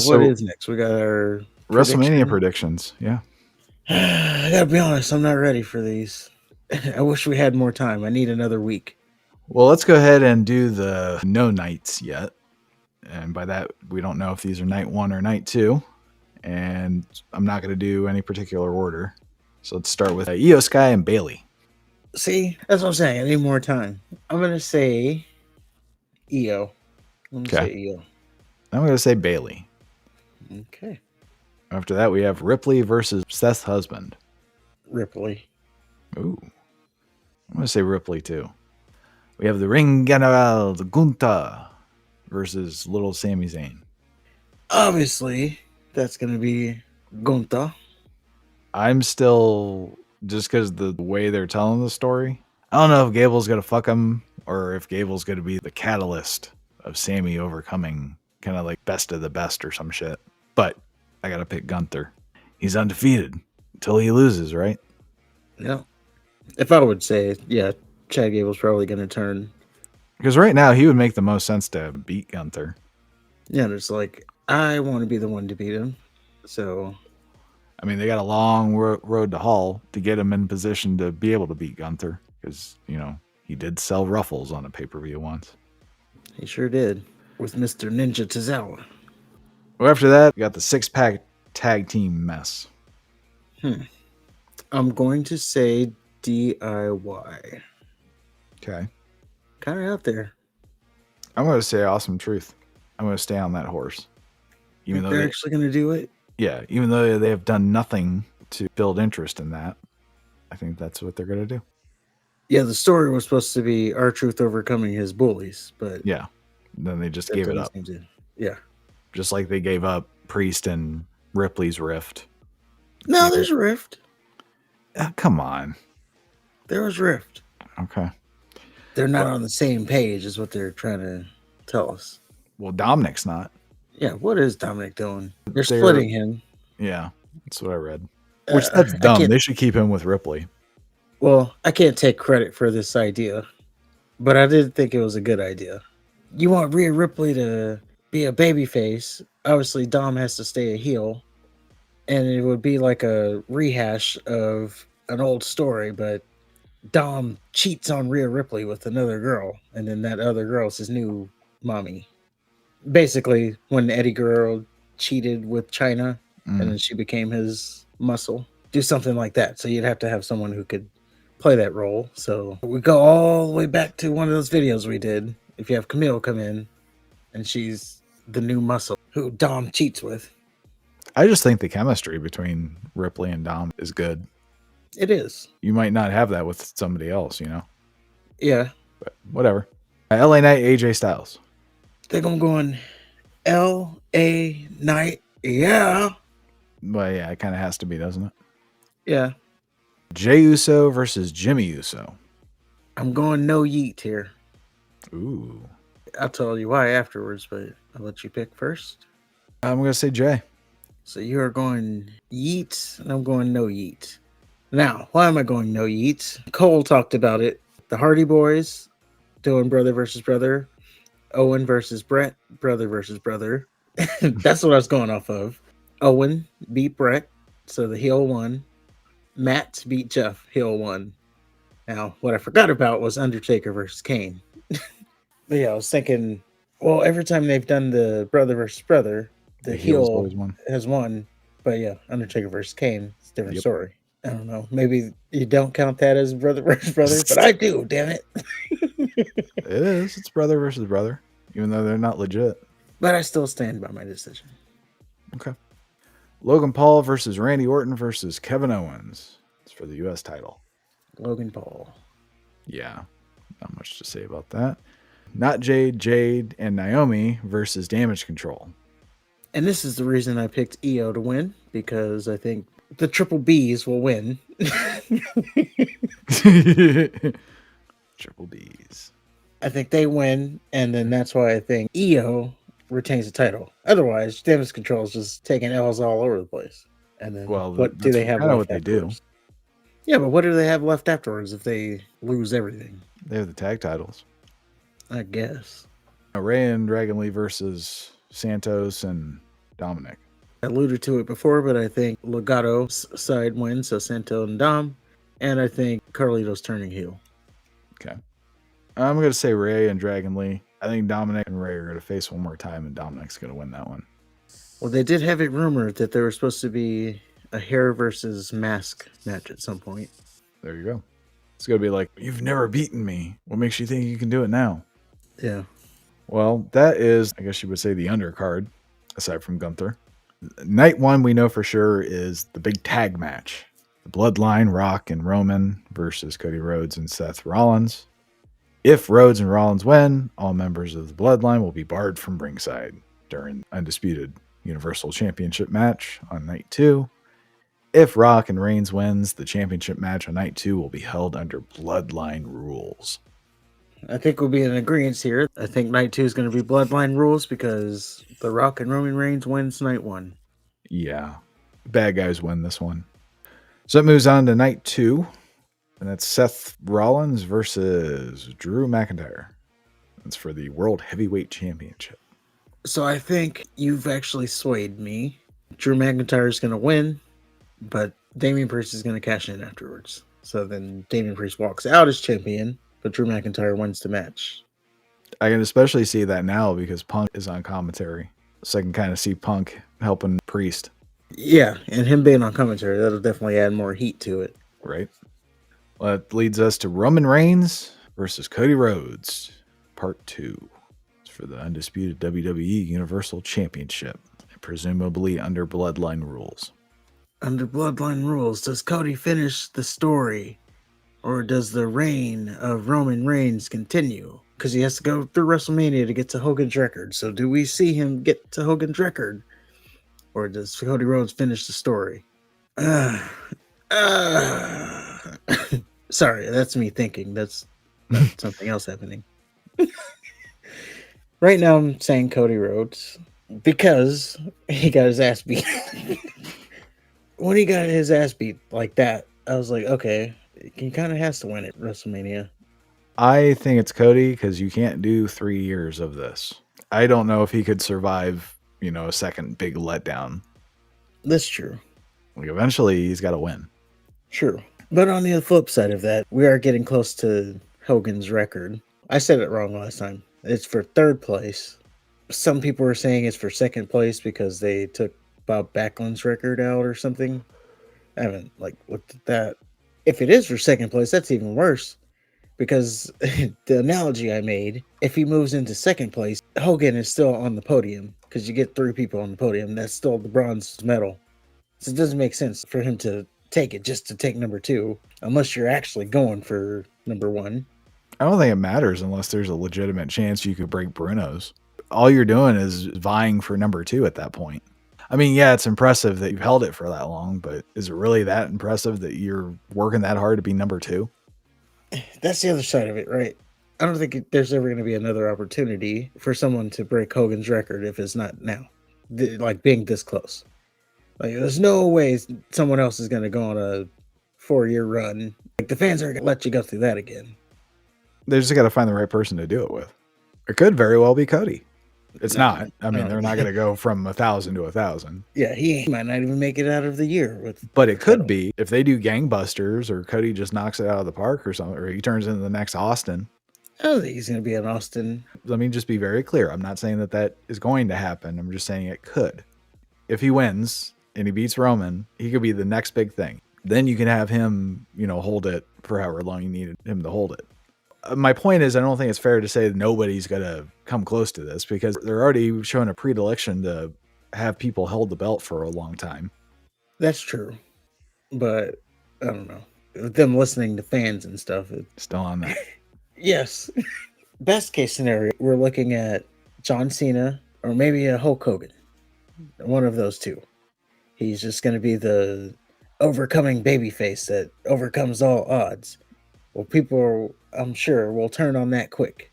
What is next? We got our WrestleMania prediction. predictions. Yeah. I gotta be honest, I'm not ready for these. I wish we had more time. I need another week. Well, let's go ahead and do the no nights yet. And by that, we don't know if these are night 1 or night 2. And I'm not going to do any particular order. So let's start with Io Sky and Bailey. See, that's what I'm saying. I need more time. I'm gonna say EO. I'm gonna Okay. say EO. I'm going to say Bailey. Okay. After that, we have Ripley versus Seth's husband. Ripley. Ooh. I'm going to say Ripley too. We have the Ring General Gunther versus Little Sami Zayn. Obviously, that's gonna be Gunta. I'm still, just because the way they're telling the story, I don't know if Gable's going to fuck him or if Gable's going to be the catalyst of Sammy overcoming kind of like best of the best or some shit. But I got to pick Gunther. He's undefeated until he loses, right? Yeah. If I would say, yeah, Chad Gable's probably gonna turn. Because right now he would make the most sense to beat Gunther. Yeah, it's like I want to be the one to beat him. So I mean, they got a long road to haul to get him in position to be able to beat Gunther. Because, he did sell Ruffles on a pay-per-view once. he sure did with Mr. Ninja Tozawa. Well, after that, we got the 6-pack tag team mess. I'm going to say DIY. Okay. Kind of out there. I'm going to say Awesome Truth. I'm going to stay on that horse. Even though they're actually going to do it? Yeah, even though they have done nothing to build interest in that, I think that's what they're going to do. Yeah, the story was supposed to be R-Truth overcoming his bullies, but yeah, then they just gave it up. Yeah, just like they gave up Priest and Ripley's rift. No, there's a rift. Come on, there was rift. Okay, they're not on the same page, is what they're trying to tell us. Well, Dominic's not. Yeah, what is Dominic doing? They're splitting him. Yeah, that's what I read. Which that's dumb. They should keep him with Ripley. Well, I can't take credit for this idea, but I did think it was a good idea. You want Rhea Ripley to be a babyface. Obviously, Dom has to stay a heel. And it would be like a rehash of an old story, but Dom cheats on Rhea Ripley with another girl, and then that other girl's his new mommy. Basically, when Eddie Guerrero cheated with Chyna, and then she became his muscle. Do something like that. So you'd have to have someone who could play that role. So we go all the way back to one of those videos we did. If you have Camille come in, and she's the new muscle who Dom cheats with. I just think the chemistry between Ripley and Dom is good. It is. You might not have that with somebody else, Yeah. But whatever. LA Knight, AJ Styles. They're going to go on LA Knight. Yeah. Well, yeah, it kind of has to be, doesn't it? Yeah. Jey Uso versus Jimmy Uso. I'm going no yeet here. Ooh. I'll tell you why afterwards, but I'll let you pick first. I'm going to say Jay. So you are going yeet, and I'm going no yeet. Now, why am I going no yeet? Cole talked about it. The Hardy Boys doing brother versus brother. Owen versus Brett, brother versus brother. That's what I was going off of. Owen beat Brett, so the heel won. Matt beat Jeff, heel won. Now, what I forgot about was Undertaker versus Kane. But yeah, I was thinking, well, every time they've done the brother versus brother, the heel has won. But yeah, Undertaker versus Kane, it's a different story. I don't know. Maybe you don't count that as brother versus brother, but I do, damn it. It is. It's brother versus brother, even though they're not legit. But I still stand by my decision. Okay. Logan Paul versus Randy Orton versus Kevin Owens. It's for the U.S. title. Logan Paul. Yeah. Not much to say about that. Not Jade, and Naomi versus Damage Control. And this is the reason I picked EO to win, because I think the Triple Bs will win. Triple Bs. I think they win, and then that's why I think EO retains the title. Otherwise, Damage Control is just taking L's all over the place. And then what do they have left what afterwards? They do. Yeah, but what do they have left afterwards if they lose everything? They have the tag titles. I guess. Ray and Dragon Lee versus Santos and Dominic. I alluded to it before, but I think Legato's side wins, so Santo and Dom. And I think Carlito's turning heel. Okay. I'm going to say Ray and Dragon Lee. I think Dominic and Ray are going to face one more time, and Dominic's going to win that one. Well, they did have it rumored that there was supposed to be a hair versus mask match at some point. There you go. It's going to be like, you've never beaten me. What makes you think you can do it now? Yeah. Well, that is, I guess you would say, the undercard, aside from Gunther. Night one, we know for sure, is the big tag match. The Bloodline, Rock and Roman versus Cody Rhodes and Seth Rollins. If Rhodes and Rollins win, all members of the Bloodline will be barred from ringside during Undisputed Universal Championship match on night 2. If Rock and Reigns wins, the championship match on night 2 will be held under Bloodline rules. I think we'll be in agreement here. I think night 2 is going to be Bloodline rules because The Rock and Roman Reigns wins night 1. Yeah. Bad guys win this one. So it moves on to night 2. And that's Seth Rollins versus Drew McIntyre. That's for the World Heavyweight Championship. So I think you've actually swayed me. Drew McIntyre is going to win, but Damian Priest is going to cash in afterwards. So then Damian Priest walks out as champion, but Drew McIntyre wins the match. I can especially see that now because Punk is on commentary. So I can kind of see Punk helping Priest. Yeah, and him being on commentary, that'll definitely add more heat to it. Right. Well, that leads us to Roman Reigns versus Cody Rhodes, part 2. It's for the undisputed WWE Universal Championship, presumably under Bloodline rules. Under Bloodline rules, does Cody finish the story? Or does the reign of Roman Reigns continue? Because he has to go through WrestleMania to get to Hogan's record. So do we see him get to Hogan's record? Or does Cody Rhodes finish the story? Sorry, that's me thinking. That's something else happening. Right now, I'm saying Cody Rhodes because he got his ass beat. When he got his ass beat like that, I was like, okay, he kind of has to win at WrestleMania. I think it's Cody because you can't do 3 years of this. I don't know if he could survive, a second big letdown. That's true. Like eventually, he's got to win. True. But on the flip side of that, we are getting close to Hogan's record. I said it wrong last time. It's for 3rd place. Some people were saying it's for 2nd place because they took Bob Backlund's record out or something. I haven't looked at that. If it is for 2nd place, that's even worse. Because the analogy I made, if he moves into 2nd place, Hogan is still on the podium. Because you get 3 people on the podium. That's still the bronze medal. So it doesn't make sense for him to take it just to take number 2, unless you're actually going for number 1. I don't think it matters unless there's a legitimate chance you could break Bruno's. All you're doing is vying for number 2 at that point. I mean, yeah, it's impressive that you've held it for that long, but is it really that impressive that you're working that hard to be number 2? That's the other side of it, right? I don't think there's ever going to be another opportunity for someone to break Hogan's record if it's not now, being this close. There's no way someone else is going to go on a 4-year run. The fans aren't going to let you go through that again. They just got to find the right person to do it with. It could very well be Cody. It's not. I mean, they're not going to go from 1,000 to 1,000. Yeah, he might not even make it out of the year. But it could be if they do gangbusters or Cody just knocks it out of the park or something, or he turns into the next Austin. I don't think he's going to be an Austin. Let me just be very clear. I'm not saying that is going to happen. I'm just saying it could. If he wins and he beats Roman, he could be the next big thing. Then you can have him, hold it for however long you needed him to hold it. My point is, I don't think it's fair to say that nobody's going to come close to this because they're already showing a predilection to have people hold the belt for a long time. That's true. But I don't know. With them listening to fans and stuff. Still on that. Yes. Best case scenario, we're looking at John Cena or maybe a Hulk Hogan. One of those two. He's just going to be the overcoming babyface that overcomes all odds. Well, people, I'm sure, will turn on that quick.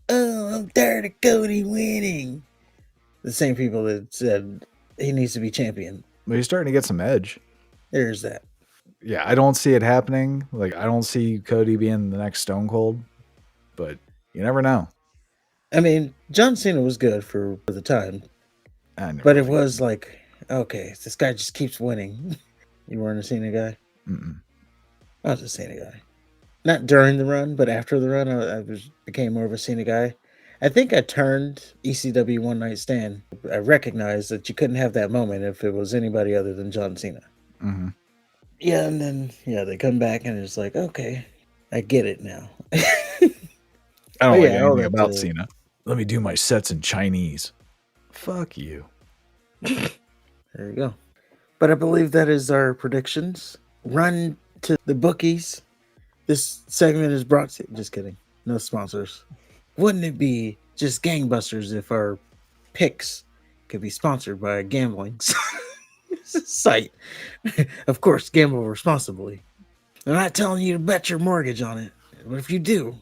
Oh, I'm tired of Cody winning. The same people that said he needs to be champion. But he's starting to get some edge. There's that. Yeah, I don't see it happening. I don't see Cody being the next Stone Cold. But you never know. I mean, John Cena was good for the time. I never But it liked was like, okay, this guy just keeps winning. You weren't a Cena guy? Mm-mm. I was a Cena guy. Not during the run, but after the run, became more of a Cena guy. I think I turned ECW One Night Stand. I recognized that you couldn't have that moment if it was anybody other than John Cena. Mm-hmm. Yeah, and then they come back and it's like, okay, I get it now. I don't like yeah, all anything that. about Cena. Let me do my sets in Chinese. Fuck you. There you go. But I believe that is our predictions. Run to the bookies. This segment is brought to. Just kidding. No sponsors. Wouldn't it be just gangbusters if our picks could be sponsored by a gambling site? Of course, gamble responsibly. I'm not telling you to bet your mortgage on it, but if you do,